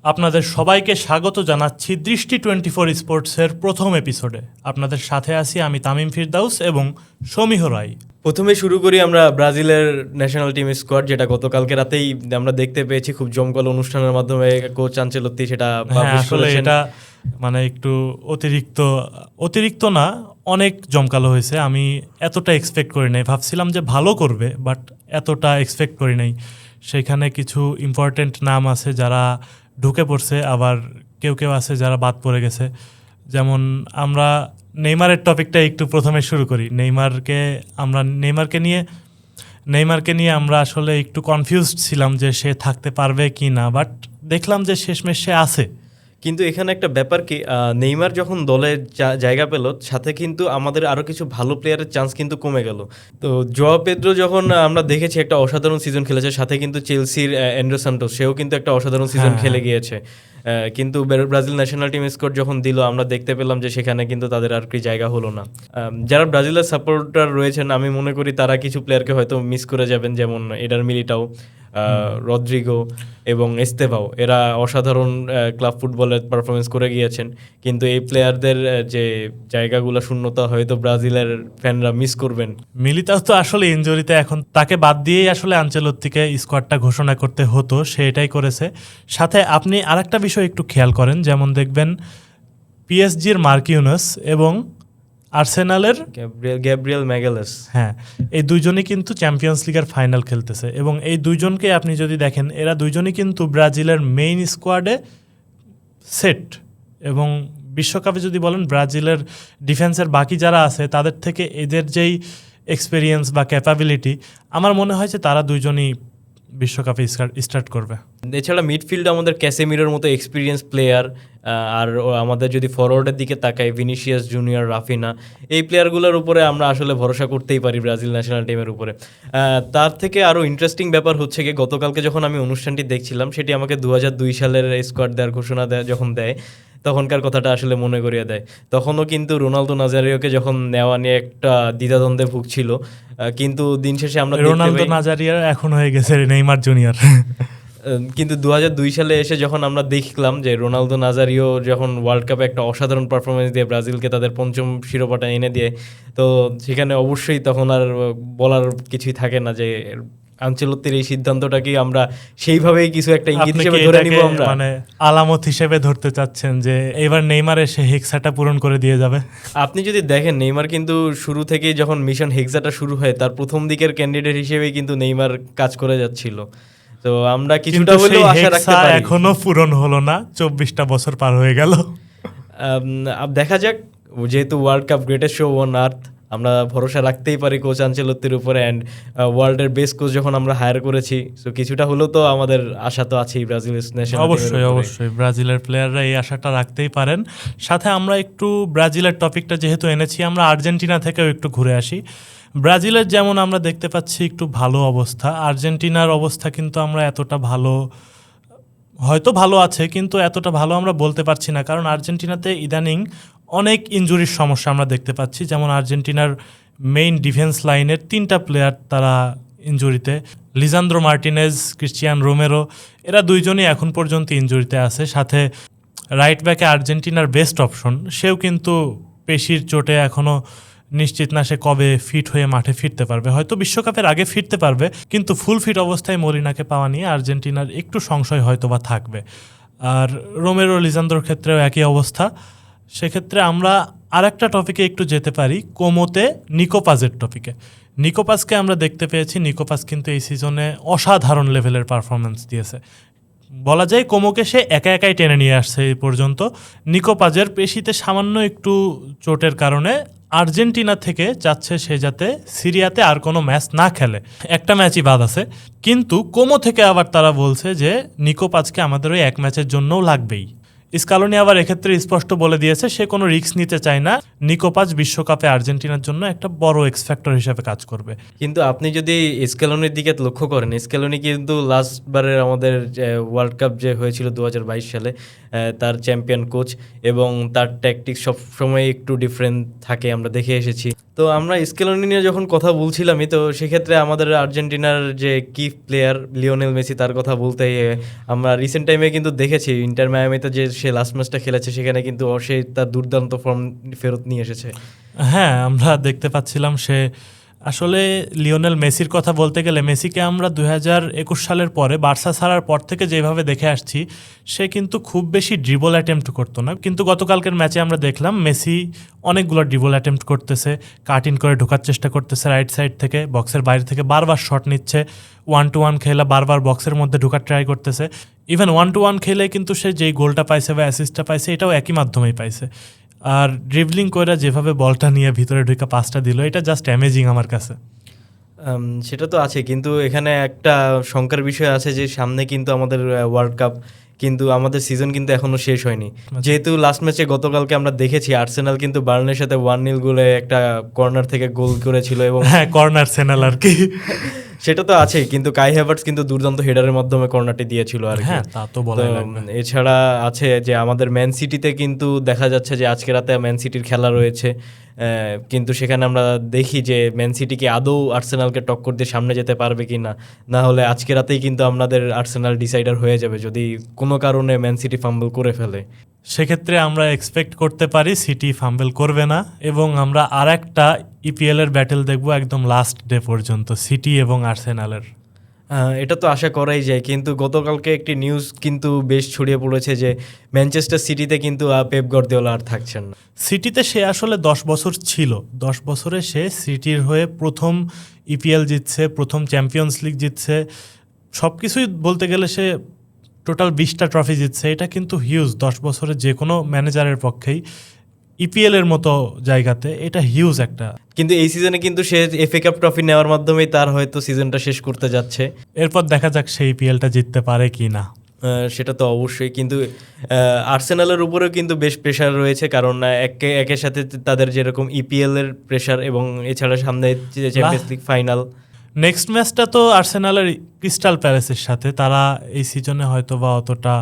আপনাদের সবাইকে স্বাগত জানাচ্ছি দৃষ্টি 24 স্পোর্টসের প্রথম এপিসোডে। আপনাদের সাথে আছি আমি তামিম ফিরদাউস এবং সমীহ রায়। প্রথমে শুরু করি আমরা ব্রাজিলের ন্যাশনাল টিম স্কোয়াড, যেটা গতকালকে রাতেই আমরা দেখতে পেয়েছি খুব জমকালো অনুষ্ঠানের মাধ্যমে কোচ আনচেলত্তি সেটা পাবলিশ আসলে করেছেন। এটা মানে একটু অতিরিক্ত না, অনেক জমকালো হয়েছে। আমি এতটা এক্সপেক্ট করি নাই, ভাবছিলাম যে ভালো করবে, বাট এতটা এক্সপেক্ট করি নাই। সেখানে কিছু ইম্পর্টেন্ট নাম আছে যারা ঢুকে পড়ছে, আবার কেউ কেউ আছে যারা বাদ পড়ে গেছে। যেমন আমরা নেইমারের টপিকটা একটু প্রথমে শুরু করি। নেইমারকে নিয়ে আমরা আসলে একটু কনফিউজড ছিলাম যে সে থাকতে পারবে কি না, বাট দেখলাম যে শেষমেশ সে আছে। কিন্তু এখানে একটা ব্যাপার কি, নেইমার যখন দলে জায়গা পেল, সাথে কিন্তু আমাদের আরও কিছু ভালো প্লেয়ারের চান্স কিন্তু কমে গেল। তো জোয়া পেদ্রো যখন আমরা দেখেছি একটা অসাধারণ সিজন খেলেছে, সাথে কিন্তু চেলসির অ্যান্ড্রে সান্টোস, সেও কিন্তু একটা অসাধারণ সিজন খেলে গিয়েছে। কিন্তু ব্রাজিল ন্যাশনাল টিম স্কোয়াড যখন দিল, আমরা দেখতে পেলাম যে সেখানে কিন্তু তাদের আর কি জায়গা হলো না। যারা ব্রাজিলের সাপোর্টার রয়েছেন, আমি মনে করি তারা কিছু প্লেয়ারকে হয়তো মিস করে যাবেন, যেমন এডার মিলিটাও, রদ্রিগো এবং এস্তেভাও। এরা অসাধারণ ক্লাব ফুটবলের পারফরমেন্স করে গিয়েছেন, কিন্তু এই প্লেয়ারদের যে জায়গাগুলো শূন্যতা হয়তো ব্রাজিলের ফ্যানরা মিস করবেন। মিলিতাও তো আসলে ইনজুরিতে, এখন তাকে বাদ দিয়েই আসলে আনচেলত্তিকে স্কোয়াডটা ঘোষণা করতে হতো, সে এটাই করেছে। সাথে আপনি আরেকটা বিষয় একটু খেয়াল করেন, যেমন দেখবেন পিএসজির মার্কিউনাস এবং আর্সেনালের গ্যাব্রিয়েল ম্যাগালেস, হ্যাঁ, এই দুইজনই কিন্তু চ্যাম্পিয়ন্স লিগের ফাইনাল খেলতেছে। এবং এই দুইজনকে আপনি যদি দেখেন, এরা দুইজনই কিন্তু ব্রাজিলের মেইন স্কোয়াডে সেট। এবং বিশ্বকাপে যদি বলেন, ব্রাজিলের ডিফেন্সের বাকি যারা আছে তাদের থেকে এদের যেই এক্সপিরিয়েন্স বা ক্যাপাবিলিটি, আমার মনে হয় যে তারা দুইজনই বিশ্বকাপে স্টার্ট করবে। এছাড়া মিডফিল্ডে আমাদের ক্যাসেমিরোর মতো এক্সপিরিয়েন্স প্লেয়ার, আর আমাদের যদি ফরওয়ার্ডের দিকে তাকাই, ভিনিসিয়াস জুনিয়র, রাফিনা, এই প্লেয়ারগুলোর উপরে আমরা আসলে ভরসা করতেই পারি ব্রাজিল ন্যাশনাল টিমের উপরে। তার থেকে আরও ইন্টারেস্টিং ব্যাপার হচ্ছে কি, গতকালকে যখন আমি অনুষ্ঠানটি দেখছিলাম, সেটি আমাকে 2002 সালের স্কোয়াড দেওয়ার ঘোষণা যখন দেয়, তখনকার কথাটা আসলে মনে করিয়ে দেয়। তখনও কিন্তু রোনালদো নাজারিওকে যখন নেওয়া নিয়ে একটা দ্বিধাদ্বন্দ্বে ভুগছিল, কিন্তু দিন শেষে আমরা রোনালদো নাজারিও এখন হয়ে গেছে নেইমার জুনিয়র। কিন্তু 2002 সালে এসে যখন আমরা দেখলাম যে রোনালদো নাজারিও যখন ওয়ার্ল্ড কাপে একটা অসাধারণ পারফরমেন্স দিয়ে ব্রাজিলকে তাদের পঞ্চম শিরোপাটা এনে দিয়ে, তো সেখানে অবশ্যই তখন আর বলার কিছুই থাকে না যে আনচেলত্তির এই সিদ্ধান্তটাকে আমরা সেইভাবেই কিছু একটা ইঙ্গিত হিসেবে ধরে নিব। আমরা মানে আলামত হিসেবে ধরতে চাচ্ছেন যে এবার নেইমার এসে হেক্সাটা পূরণ করে দিয়ে যাবে। আপনি যদি দেখেন, নেইমার কিন্তু শুরু থেকেই যখন মিশন হেক্সাটা শুরু হয়, তার প্রথম দিকের ক্যান্ডিডেট হিসেবেই কিন্তু নেইমার কাজ করে যাচ্ছিল। তো আমরা কিছুটা হলেও আশা রাখতে পারি। এখনো পূরণ হলো না, 24টা বছর পার হয়ে গেল। দেখা যাক, যেহেতু world cup greatest show on earth, আমরা ভরসা রাখতেই পারি কোচ আনচেলত্তির উপরে। অ্যান্ড ওয়ার্ল্ডের বেস্ট কোচ যখন আমরা হায়ার করেছি, সো কিছুটা হলেও তো আমাদের আশা তো আছেই ব্রাজিল ন্যাশনাল। অবশ্যই ব্রাজিলের প্লেয়াররা এই আশাটা রাখতেই পারেন। সাথে আমরা একটু ব্রাজিলের টপিকটা যেহেতু এনেছি, আমরা আর্জেন্টিনা থেকেও একটু ঘুরে আসি। ব্রাজিলের যেমন আমরা দেখতে পাচ্ছি একটু ভালো অবস্থা, আর্জেন্টিনার অবস্থা কিন্তু আমরা এতটা ভালো, হয়তো ভালো আছে কিন্তু এতটা ভালো আমরা বলতে পারছি না, কারণ আর্জেন্টিনাতে ইদানিং অনেক ইনজুরির সমস্যা আমরা দেখতে পাচ্ছি। যেমন আর্জেন্টিনার মেইন ডিফেন্স লাইনের 3টা প্লেয়ার তারা ইনজুরিতে, লিজান্দ্রো মার্টিনেজ, ক্রিস্টিয়ান রোমেরো, এরা দুইজনই এখন পর্যন্ত ইনজুরিতে আছে। সাথে রাইট ব্যাকে আর্জেন্টিনার বেস্ট অপশন, সেও কিন্তু পেশির চোটে এখনও নিশ্চিত না সে কবে ফিট হয়ে মাঠে ফিরতে পারবে। হয়তো বিশ্বকাপের আগে ফিরতে পারবে, কিন্তু ফুল ফিট অবস্থায় মলিনাকে পাওয়া নিয়ে আর্জেন্টিনার একটু সংশয় হয়তো বা থাকবে। আর রোমেরো, লিজান্দ্রোর ক্ষেত্রেও একই অবস্থা। সেক্ষেত্রে আমরা আরেকটা টপিকে একটু যেতে পারি, কোমোতে নিকোপাজের টপিকে। নিকোপাজকে আমরা দেখতে পেয়েছি, নিকোপাজ কিন্তু এই সিজনে অসাধারণ লেভেলের পারফরমেন্স দিয়েছে। বলা যায় কোমোকে সে একাই টেনে নিয়ে আসছে এই পর্যন্ত। নিকোপাজের পেশিতে সামান্য একটু চোটের কারণে আর্জেন্টিনা থেকে চাচ্ছে সে যাতে সিরিয়াতে আর কোনো ম্যাচ না খেলে, একটা ম্যাচই বাদ আছে। কিন্তু কোমো থেকে আবার তারা বলছে যে নিকোপাজকে আমাদের ওই এক ম্যাচের জন্যও লাগবেই। স্কালোনি আবার এক্ষেত্রে স্পষ্ট বলে দিয়েছে সে কোনো রিস্ক নিতে চায় না। নিকো পাজ বিশ্বকাপে আর্জেন্টিনার জন্য একটা বড় এক্স ফ্যাক্টর হিসেবে কাজ করবে। কিন্তু আপনি যদি স্কেলনির দিকে লক্ষ্য করেন, স্কেলনি কিন্তু লাস্টবারের আমাদের ওয়ার্ল্ড কাপ যে হয়েছিল 2022 সালে তার চ্যাম্পিয়ন কোচ, এবং তার ট্যাকটিক্স সব সময় একটু ডিফারেন্ট থাকে, আমরা দেখে এসেছি। তো আমরা স্কেলনি নিয়ে যখন কথা বলছিলামই, তো সেক্ষেত্রে আমাদের আর্জেন্টিনার যে কি প্লেয়ার লিওনেল মেসি, তার কথা বলতে আমরা রিসেন্ট টাইমে কিন্তু দেখেছি ইন্টার মায়ামিতে যে সে লাস্ট ম্যাচটা খেলেছে, সেখানে কিন্তু সে তার দুর্দান্ত ফর্ম ফেরত নিয়ে এসেছে। হ্যাঁ, আমরা দেখতে পাচ্ছিলাম সে আসলে লিওনেল মেসির কথা বলতে গেলে মেসিকে আমরা 2021 সালের পরে বার্সা ছাড়ার পর থেকে যেভাবে দেখে আসছি সে কিন্তু খুব বেশি ড্রিবল অ্যাটেম্প্ট করতো না, কিন্তু গতকালকের ম্যাচে আমরা দেখলাম মেসি অনেকগুলো ড্রিবল অ্যাটেম্প্ট করতেছে, কাট ইন করে ঢোকার চেষ্টা করতেছে রাইট সাইড থেকে, বক্সের বাইরে থেকে বারবার শট নিচ্ছে, 1-to-1 খেলা বারবার বক্সের মধ্যে ঢোকার ট্রাই করতেছে। ইভেন 1-to-1 খেলে কিন্তু সে যেই গোলটা পাইছে বা অ্যাসিস্টটা পাইছে এটাও একই মাধ্যমেই পাইছে। আর ড্রিবলিং করে যেভাবে বলটা নিয়ে ভিতরে ঢুকে পাসটা দিল, এটা জাস্ট অ্যামেজিং আমার কাছে। সেটা তো আছে, কিন্তু এখানে একটা শঙ্কার বিষয় আছে যে সামনে কিন্তু আমাদের ওয়ার্ল্ড কাপ, কিন্তু আমাদের সিজন কিন্তু এখনো শেষ হয়নি। যেহেতু লাস্ট ম্যাচে গতকালকে আমরা দেখেছি আর্সেনাল কিন্তু বার্নের সাথে 1-0 গোলে একটা কর্নার থেকে গোল করেছিল, এবং হ্যাঁ, কর্নার সেনাল আর কি। সেটা তো আছেই, কিন্তু কাই হ্যাভার্টস কিন্তু দুর্দান্ত হেডারের মাধ্যমে কর্নারটি দিয়েছিল আর কি। হ্যাঁ, তা তো বলাই লাগবে। এছাড়া আছে যে আমাদের ম্যান সিটিতে কিন্তু দেখা যাচ্ছে যে আজকে রাতে ম্যান সিটির খেলা রয়েছে, কিন্তু সেখানে আমরা দেখি যে ম্যান সিটি কি আদৌ আর্সেনালকে টক্কর দিয়ে সামনে যেতে পারবে কি না। না হলে আজকে রাতেই কিন্তু আমাদের আর্সেনাল ডিসাইডার হয়ে যাবে যদি কোনো কারণে ম্যান সিটি ফাম্বল করে ফেলে। সেক্ষেত্রে আমরা এক্সপেক্ট করতে পারি সিটি ফাম্বেল করবে না, এবং আমরা আর একটা ইপিএল এর ব্যাটেল দেখবো একদম লাস্ট ডে পর্যন্ত, সিটি এবং আর্সেনালের। এটা তো আশা করাই যায়, কিন্তু গতকালকে একটি নিউজ কিন্তু বেশ ছড়িয়ে পড়েছে যে ম্যানচেস্টার সিটিতে কিন্তু পেপ গার্দিওলা আর থাকছেন না। সিটিতে সে আসলে 10 বছর ছিল, 10 বছরে সে সিটির হয়ে প্রথম ইপিএল জিতছে, প্রথম চ্যাম্পিয়ন্স লিগ জিতছে, সব কিছুই বলতে গেলে সে টোটাল 20টা ট্রফি জিতছে। এটা কিন্তু হিউজ, 10 বছরে যে কোনো ম্যানেজারের পক্ষেই ইপিএল এর মতো জায়গাতে এটা হিউজ একটা। কিন্তু এই সিজনে কিন্তু সে এফএ কাপ ট্রফি নেওয়ার মাধ্যমেই তার হয়তো সিজনটা শেষ করতে যাচ্ছে। এরপর দেখা যাক সেই ইপিএলটা জিততে পারে কি না। সেটা তো অবশ্যই, কিন্তু আর্সেনালের উপরেও কিন্তু বেশ প্রেশার রয়েছে, কারণ একের সাথে তাদের যেরকম ইপিএল এর প্রেশার, এবং এছাড়া সামনে চ্যাম্পিয়ন্স লিগ ফাইনাল। নেক্সট ম্যাচটা তো আর্সেনালের ক্রিস্টাল প্যালেসের সাথে, তারা এই সিজনে হয়তো বা অতটা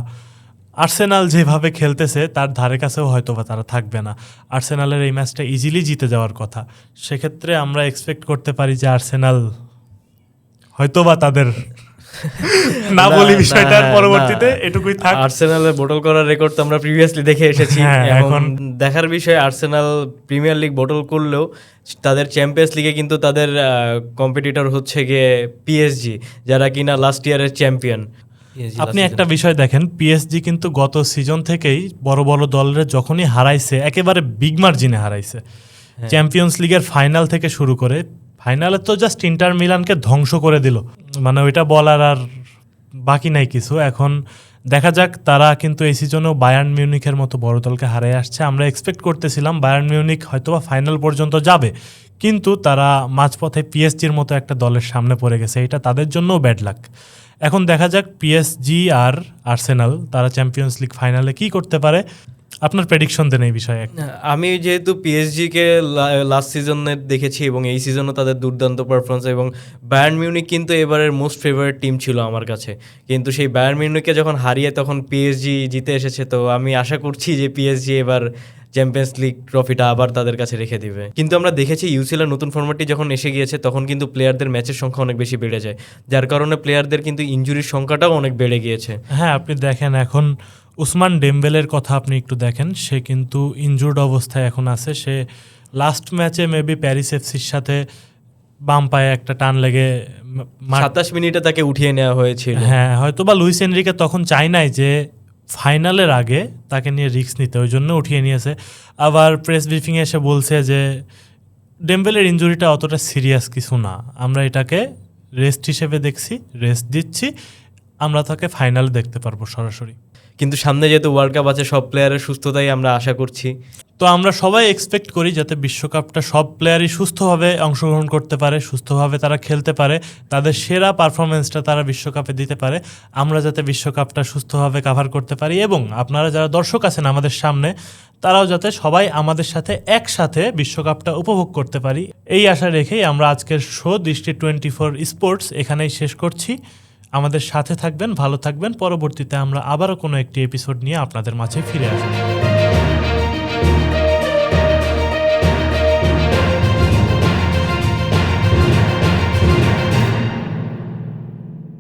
আর্সেনাল যেভাবে খেলতেছে তার ধারে কাছেও হয়তো বা তারা থাকবে না। আর্সেনালের এই ম্যাচটা ইজিলি জিতে যাওয়ার কথা, সেক্ষেত্রে আমরা এক্সপেক্ট করতে পারি যে আর্সেনাল হয়তো বা তাদের না বলি বিষয়টার পরবর্তীতে এটুকুই থাক। আর্সেনালের বোটল করার রেকর্ড তো আমরা প্রিভিয়াসলি দেখে এসেছি। এখন দেখার বিষয় আর্সেনাল প্রিমিয়ার লিগ বোটল করলেও তাদের চ্যাম্পিয়ন্স লিগে কিন্তু তাদের কম্পিটিটর হচ্ছে গিয়ে পিএসজি, যারা কিনা লাস্ট ইয়ারের চ্যাম্পিয়ন। আপনি একটা বিষয় দেখেন, পিএসজি কিন্তু গত সিজন থেকেই বড় বড় দলের যখনই হারাইছে একেবারে বিগ মার্জিনে হারাইছে। চ্যাম্পিয়ন্স লিগের ফাইনাল থেকে শুরু করে ফাইনালে তো জাস্ট ইন্টার মিলানকে ধ্বংস করে দিল, মানে ওইটা বলার আর বাকি নাই কিছু। এখন দেখা যাক, তারা কিন্তু এই সিজনেও বায়ার্ন মিউনিখের মতো বড় দলকে হারিয়ে আসছে। আমরা এক্সপেক্ট করতেছিলাম বায়ার্ন মিউনিখ হয়তোবা ফাইনাল পর্যন্ত যাবে, কিন্তু তারা মাঝপথে পিএসজির মতো একটা দলের সামনে পড়ে গেছে, এটা তাদের জন্যও ব্যাড লাক। এখন দেখা যাক পিএসজি আর আর্সেনাল তারা চ্যাম্পিয়ন্স লিগ ফাইনালে কি করতে পারে। আপনার প্রেডিকশন দেন এই বিষয়ে। আমি যেহেতু পিএসজিকে লাস্ট সিজনে দেখেছি এবং এই সিজনও তাদের দুর্দান্ত পারফরমেন্স, এবং বায়ার্ন মিউনিক কিন্তু এবারের মোস্ট ফেভারিট টিম ছিল আমার কাছে, কিন্তু সেই বায়ার্ন মিউনিককে যখন হারিয়ে তখন পিএসজি জিতে এসেছে, তো আমি আশা করছি যে পিএসজি এবার চ্যাম্পিয়ন্স লিগ ট্রফিটা আবার তাদের কাছে রেখে দিবে। কিন্তু আমরা দেখেছি ইউসিএলের নতুন ফরম্যাটটি যখন এসে গিয়েছে তখন কিন্তু প্লেয়ারদের ম্যাচের সংখ্যা অনেক বেশি বেড়ে যায়, যার কারণে প্লেয়ারদের কিন্তু ইনজুরির সংখ্যাটাও অনেক বেড়ে গিয়েছে। হ্যাঁ, আপনি দেখেন এখন উসমান ডেম্বেলের কথা আপনি একটু দেখেন, সে কিন্তু ইনজুর্ড অবস্থায় এখন আছে। সে লাস্ট ম্যাচে মেবি প্যারিস এফসির সাথে বাম পায়ে একটা টান লেগে 27 মিনিটে তাকে উঠিয়ে নেওয়া হয়েছিল। হ্যাঁ, হয়তো বা লুইস এনরিকে তখন চাই নাই যে ফাইনালের আগে তাকে নিয়ে রিস্ক নিতে, ওই জন্য উঠিয়ে নিয়েছে। আবার প্রেস ব্রিফিংয়ে এসে বলছে যে ডেম্বেলের ইনজুরিটা অতটা সিরিয়াস কিছু না, আমরা এটাকে রেস্ট হিসেবে দেখছি, রেস্ট দিচ্ছি, আমরা তাকে ফাইনালে দেখতে পারবো সরাসরি। কিন্তু সামনে যেহেতু ওয়ার্ল্ড কাপ আছে, সব প্লেয়ারের সুস্থতাই আমরা আশা করছি। তো আমরা সবাই এক্সপেক্ট করি যাতে বিশ্বকাপটা সব প্লেয়ারই সুস্থভাবে অংশগ্রহণ করতে পারে, সুস্থভাবে তারা খেলতে পারে, তাদের সেরা পারফরমেন্সটা তারা বিশ্বকাপে দিতে পারে, আমরা যাতে বিশ্বকাপটা সুস্থভাবে কাভার করতে পারি এবং আপনারা যারা দর্শক আছেন আমাদের সামনে তারাও যাতে সবাই আমাদের সাথে একসাথে বিশ্বকাপটা উপভোগ করতে পারি, এই আশা রেখেই আমরা আজকের শো দৃষ্টি 24 স্পোর্টস এখানেই শেষ করছি। আমাদের সাথে থাকবেন, ভালো থাকবেন। পরবর্তীতে আমরা আবারও কোনো একটি এপিসোড নিয়ে আপনাদের মাঝে ফিরে আসবো।